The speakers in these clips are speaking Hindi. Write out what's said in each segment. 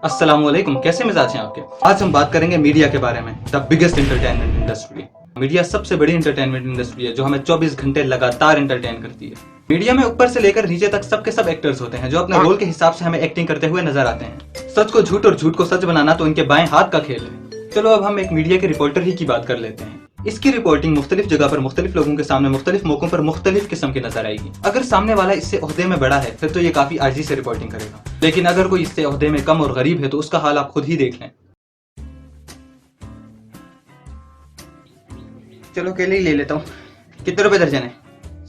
अस्सलामुअलैकुम, कैसे मिजाज हैं आपके। आज हम बात करेंगे मीडिया के बारे में, the biggest entertainment industry. Media सबसे बड़ी एंटरटेनमेंट इंडस्ट्री है जो हमें 24 घंटे लगातार एंटरटेन करती है। मीडिया में ऊपर से लेकर नीचे तक सबके सब एक्टर्स होते हैं जो अपने रोल के हिसाब से हमें एक्टिंग करते हुए नजर आते हैं। सच को झूठ और झूठ को सच बनाना तो इनके बाएं हाथ का खेल है। चलो अब हम एक मीडिया के रिपोर्टर ही की बात कर लेते हैं। इसकी रिपोर्टिंग मुख्तलिफ जगह पर मुख्तलिफ लोगों के सामने मुख्तलिफ मौकों पर मुख्तलिफ किस्म की नजर आएगी। अगर सामने वाला इससे ओहदे में बड़ा है फिर तो ये काफी आजी से रिपोर्टिंग करेगा, लेकिन अगर कोई इससे ओहदे में कम और गरीब है तो उसका हाल आप खुद ही देख लें। चलो केले ही ले लेता हूँ। कितने रुपए दर्जन है?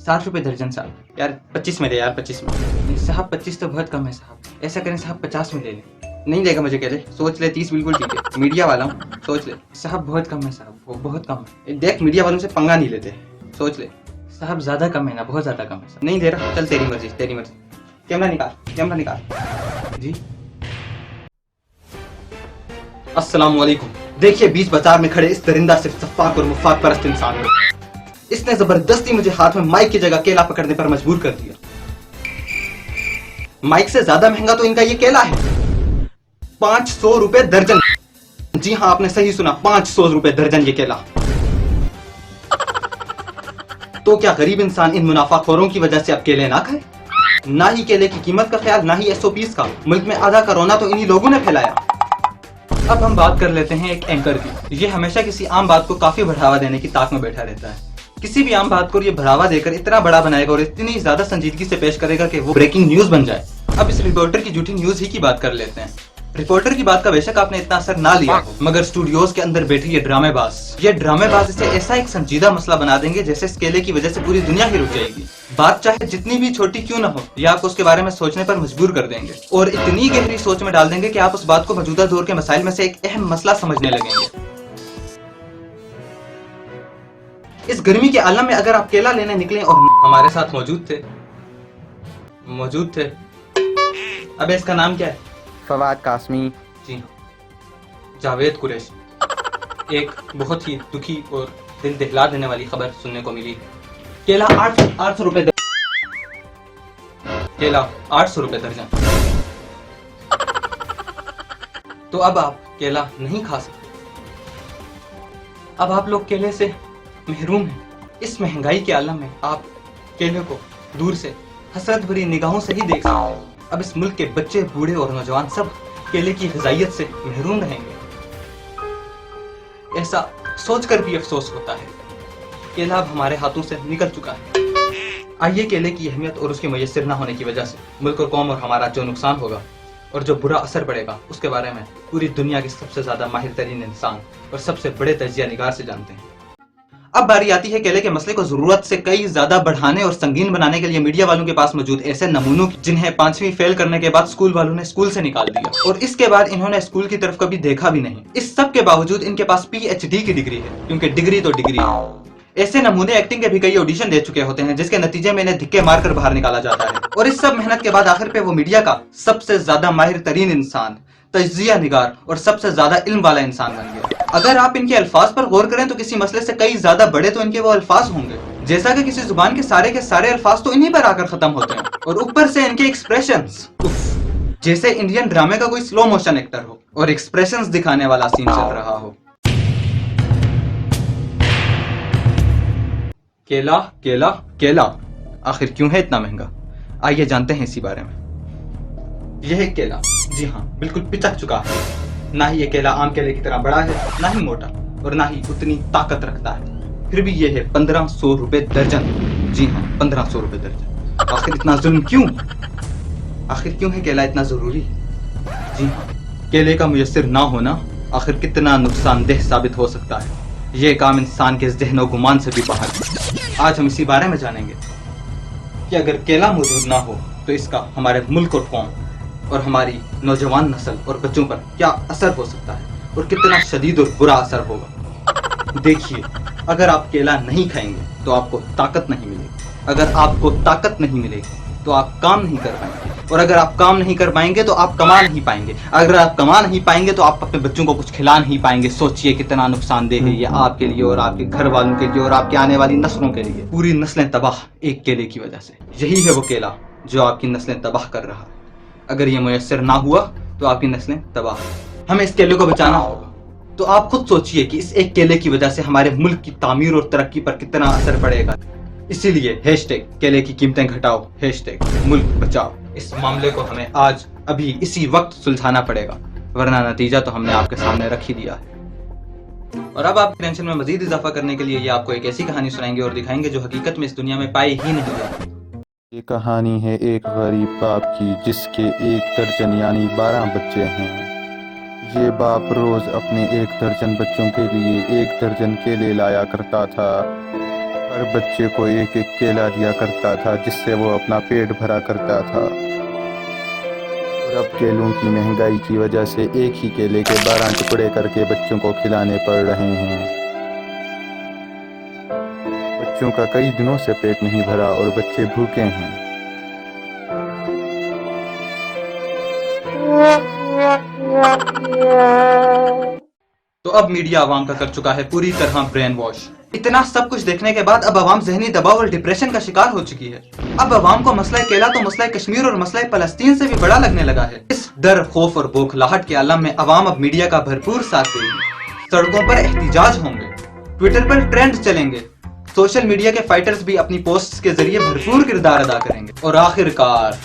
60 रुपए दर्जन साहब। यार 25 में दे यार, 25 में। साहब 25 तो बहुत कम है साहब, ऐसा करें साहब 50 में ले लें। नहीं देगा मुझे केले, सोच ले। 30 बिल्कुल ठीक है, मीडिया वाला हूँ, सोच ले। साहब बहुत कम है साहब, वो बहुत कम है। देख मीडिया वालों से पंगा नहीं लेते, सोच ले। साहब ज्यादा कम है ना, बहुत ज्यादा कम है। नहीं दे रहा, चल तेरी मर्जी तेरी मर्जी। कैमरा निकाल, कैमरा निकाल जी। अस्सलाम वालेकुम। देखिए बीच बाजार में खड़े इस दरिंदा सिर्फ सफाक और मुफाक परस्त इंसान है। इसने जबरदस्ती मुझे हाथ में माइक की जगह केला पकड़ने पर मजबूर कर दिया। माइक से ज्यादा महंगा तो इनका ये केला है। 500 रुपए दर्जन। जी हाँ आपने सही सुना, 500 रुपए दर्जन ये केला। तो क्या गरीब इंसान इन मुनाफाखोरों की वजह से अब केले ना खाए? ना ही केले की कीमत का ख्याल, ना ही एसओपीज का। मुल्क में आधा कोरोना तो इन्हीं लोगों ने फैलाया। अब हम बात कर लेते हैं एक एंकर की। ये हमेशा किसी आम बात को काफी बढ़ावा देने की ताक में बैठा रहता है। किसी भी आम बात को ये बढ़ावा देकर इतना बड़ा बनाएगा और इतनी ज्यादा संजीदगी से पेश करेगा कि वो ब्रेकिंग न्यूज बन जाए। अब इस रिपोर्टर की झूठी न्यूज ही की बात कर लेते हैं। रिपोर्टर की बात का बेशक आपने इतना असर ना लिया हो, मगर स्टूडियोज के अंदर बैठे ये ड्रामेबाज इसे ऐसा एक संजीदा मसला बना देंगे जैसे इस केले की वजह से पूरी दुनिया ही रुक जाएगी। बात चाहे जितनी भी छोटी क्यों ना हो, ये आपको उसके बारे में सोचने पर मजबूर कर देंगे और इतनी गहरी सोच में डाल देंगे कि आप उस बात को मौजूदा दौर के मसाइल में से एक अहम मसला समझने लगेंगे। इस गर्मी के आलम में अगर आप केला लेने निकले और हमारे साथ मौजूद थे। अबे इसका नाम क्या है? फवाद कासमी। जी हाँ, जावेद कुरैशी। एक बहुत ही दुखी और दिल दहला देने वाली खबर सुनने को मिली। केला 800 रुपए केला 800 रुपए दर्जन। तो अब आप केला नहीं खा सकते। अब आप लोग केले से महरूम हैं। इस महंगाई के आलम में आप केले को दूर से हसरत भरी निगाहों से ही देख सकते हैं। अब इस मुल्क के बच्चे, बूढ़े और नौजवान सब केले की ग़िज़ाइयत से महरूम रहेंगे। ऐसा सोचकर भी अफसोस होता है। केला अब हमारे हाथों से निकल चुका है। आइए केले की अहमियत और उसके मुयस्सर न होने की वजह से मुल्क और कौम और हमारा जो नुकसान होगा और जो बुरा असर पड़ेगा उसके बारे में पूरी दुनिया के सबसे ज्यादा माहिर तरीन इंसान और सबसे बड़े तजिया निगार से जानते हैं। अब बारी आती है केले के मसले को जरूरत से कई ज्यादा बढ़ाने और संगीन बनाने के लिए मीडिया वालों के पास मौजूद ऐसे नमूनों की जिन्हें 5वीं फेल करने के बाद स्कूल वालों ने स्कूल से निकाल दिया और इसके बाद इन्होंने स्कूल की तरफ कभी देखा भी नहीं। इस सब के बावजूद इनके पास PhD की डिग्री है, क्योंकि डिग्री तो डिग्री है। ऐसे नमूने एक्टिंग के भी कई ऑडिशन दे चुके होते हैं जिसके नतीजे में इन्हें धिक्के मारकर बाहर निकाला जाता है और इस सब मेहनत के बाद आखिर पे वो मीडिया का सबसे ज्यादा माहिर तरीन इंसान, तजिया निगार और सबसे ज्यादा इल्म वाला इंसान बन गया। अगर आप इनके अल्फाज पर गौर करें तो किसी मसले से कई ज्यादा बड़े तो इनके वो अल्फाज होंगे, जैसा कि किसी जुबान के सारे अल्फाज तो इन्हीं पर आकर खत्म होते हैं और ऊपर से इनके एक्सप्रेशंस, जैसे इंडियन ड्रामे का कोई स्लो मोशन एक्टर हो और एक्सप्रेशंस दिखाने वाला सीन चल रहा हो। केला केला केला आखिर क्यों है इतना महंगा? आइए जानते हैं इसी बारे में। यह है केला, जी हाँ बिल्कुल पिचक चुका है। ना ही ये केला आम केले की तरह बड़ा है, ना ही मोटा और ना ही उतनी ताकत रखता है। फिर भी ये है 1500 रुपए दर्जन। जी हाँ 1500 रुपए दर्जन। आखिर इतना जुल्म क्यों? आखिर क्यों है केला इतना जरूरी? जी हाँ, केले का मुयस्सर ना होना आखिर कितना नुकसानदेह साबित हो सकता है, ये काम इंसान के ज़हन व गुमान से भी बाहर है। आज हम इसी बारे में जानेंगे कि अगर केला मौजूद ना हो तो इसका हमारे मुल्क और कौम और हमारी नौजवान नस्ल और बच्चों पर क्या असर हो सकता है और कितना शदीद और बुरा असर होगा। देखिए, अगर आप केला नहीं खाएंगे तो आपको ताकत नहीं मिलेगी। अगर आपको ताकत नहीं मिलेगी तो आप काम नहीं कर पाएंगे और अगर आप काम नहीं कर पाएंगे तो आप कमा नहीं पाएंगे। अगर आप कमा नहीं पाएंगे तो आप अपने बच्चों को कुछ खिला नहीं पाएंगे। सोचिए कितना नुकसानदेह है ये आपके लिए और आपके घर वालों के लिए और आपके आने वाली नस्लों के लिए। पूरी नस्लें तबाह एक केले की वजह से। यही है वो केला जो आपकी नस्लें तबाह कर रहा है। अगर ये मुयस्सर ना हुआ तो आपकी नस्लें तबाह। हमें इस केले को बचाना होगा। तो आप खुद सोचिए कि इस एक केले की वजह से हमारे मुल्क की तामीर और तरक्की पर कितना असर पड़ेगा। इसीलिए हैशटैग केले की कीमतें घटाओ, हैशटैग मुल्क बचाओ। इस मामले को हमें आज अभी इसी वक्त सुलझाना पड़ेगा, वरना नतीजा तो हमने आपके सामने रख ही दिया है। और अब आपकी टेंशन में मजीद इजाफा करने के लिए ये आपको एक ऐसी कहानी सुनाएंगे और दिखाएंगे जो हकीकत में इस दुनिया में पाई ही नहीं जाती। ये कहानी है एक गरीब बाप की जिसके 1 दर्जन यानी 12 बच्चे हैं। ये बाप रोज़ अपने 1 दर्जन बच्चों के लिए 1 दर्जन केले लाया करता था। हर बच्चे को 1-1 केला दिया करता था, जिससे वो अपना पेट भरा करता था। और अब केलों की महंगाई की वजह से एक ही केले के 12 टुकड़े करके बच्चों को खिलाने पड़ रहे हैं। बच्चों का कई दिनों से पेट नहीं भरा और बच्चे भूखे हैं। तो अब मीडिया आवाम का कर चुका है पूरी तरह ब्रेन वॉश। इतना सब कुछ देखने के बाद अब आवाम जहनी दबाव और डिप्रेशन का शिकार हो चुकी है। अब आवाम को मसला केला तो मसला कश्मीर और मसला फलस्तीन से भी बड़ा लगने लगा है। इस डर, खौफ और बौखलाहट के आलम में आवाम अब मीडिया का भरपूर साथ देगी। सड़कों पर एहतिजाज होंगे, ट्विटर पर ट्रेंड चलेंगे, सोशल मीडिया के फाइटर्स भी अपनी पोस्ट्स के जरिए भरपूर किरदार अदा करेंगे और आखिरकार